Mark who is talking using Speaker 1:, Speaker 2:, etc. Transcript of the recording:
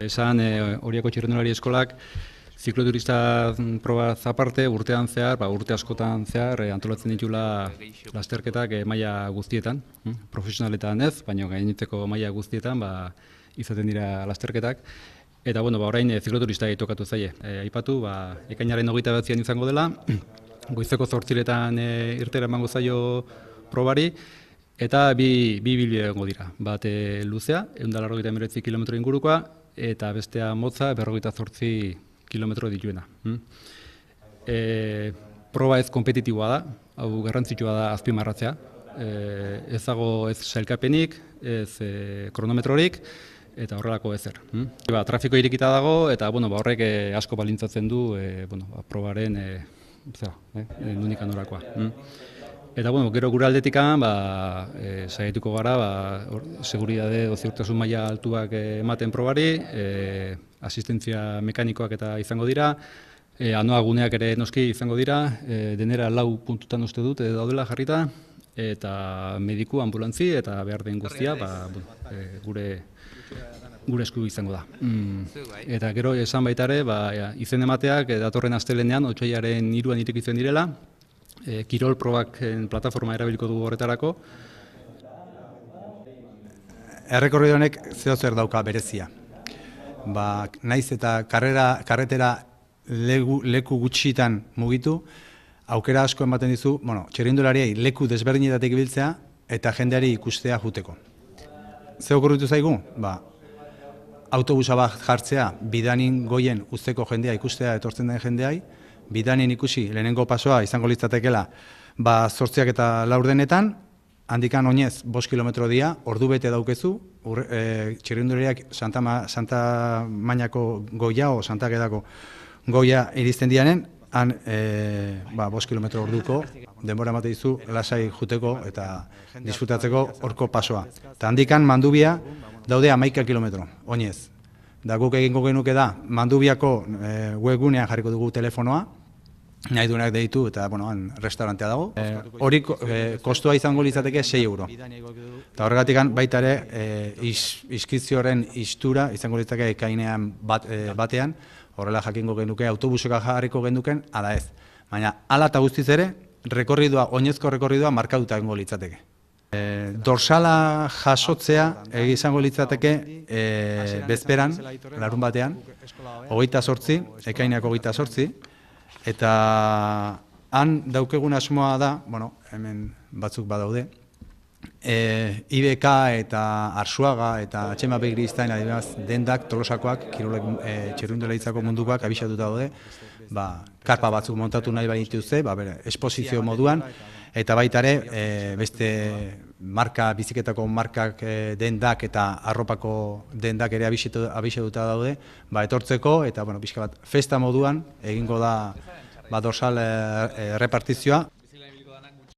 Speaker 1: Esan Oriako Txirrindulari Eskolak zikloturista proba aparte urtean zehar, urte askotan zehar antolatzen ditula lasterketak maila guztietan, profesionaletan ez, baina gainontzeko maila guztietan izaten dira lasterketak. Eta orain zikloturista tokatu zaie. Aipatu, ekainaren 29an izango dela, goizeko 8etan irtera emango zaio probari, eta bi ibilbide egongo dira. Bat luzea, 189 kilometro ingurukoa, eta bestea motza, 58 kilometro dituena. Proba ez kompetitiboa da, hau garrantzitsua da azpimarratzea. Ez dago ez sailkapenik, ez kronometrorik, eta horrelako ezer. Trafiko irekita dago, eta horrek asko balintzatzen du probaren nondik norakoa. Eta gero gure aldetikan saiatuko gara seguridade edo ziurtasun maila altuak ematen probari, asistentzia mekanikoak eta izango dira, anoa guneak ere noski izango dira, denera 4 puntutan uste dut daudela jarrita, eta mediku, ambulantzi eta behar den guztia gure esku izango da. Eta gero esan baita ere, izen emateak datorren astelenean, otsailaren 3an irekitzen direla, kirol probak plataforma erabiliko dugu horretarako.
Speaker 2: Errekorrido honek zer dauka berezia. Naiz eta karretera leku gutxitan mugitu, aukera asko ematen dizu, txirrindulariei leku desberdinetatik ibiltzea eta jendeari ikustea juteko. Zer okurritu zaigu? Autobusa bat jartzea, bidanin goien usteko jendea ikustea etortzen den jendeai, bidanin ikusi lehenengo pasoa izango litzatekela 8 eta 4 handikan oinez 5 kilometro dia, ordu bete daukezu, txirrindulariak Santa Mainako goia o Santa Gedako goia iristen dianen, han 5 kilometro orduko denbora emate dizu lasai juteko eta disfrutatzeko horko pasoa. Eta handikan Mandubia daude 11 kilometro, oinez. Da guk egingo genuke da, Mandubiako webgunean jarriko dugu telefonoa, nahi duenak deitu eta han restaurantea dago. Hori kostua izango litzateke 6 euro. Eta horregatik baita ere inskripzioaren istura izango litzateke ekainean batean, horrela jakingo genuke autobuseka jarriko genuken, ala ez. Baina hala eta guztiz ere, oinezko rekorridoa markatuta egingo litzateke. Dorsala jasotzea izango litzateke bezperan, larun batean, 28, ekaineako 28, eta han daukegun asmoa da, hemen batzuk badaude, IBK eta Arsuaga eta Atxema Begiristain adibidez dendak Tolosakoak, txirrindularitzako mundukoak abisatuta daude, karpa batzuk montatu nahi baitituzte, esposizio moduan, eta baita ere beste biziketako markak dendak eta arropako dendak ere abisatuta daude, etortzeko eta pixka bat festa moduan egingo da dorsal repartizioa.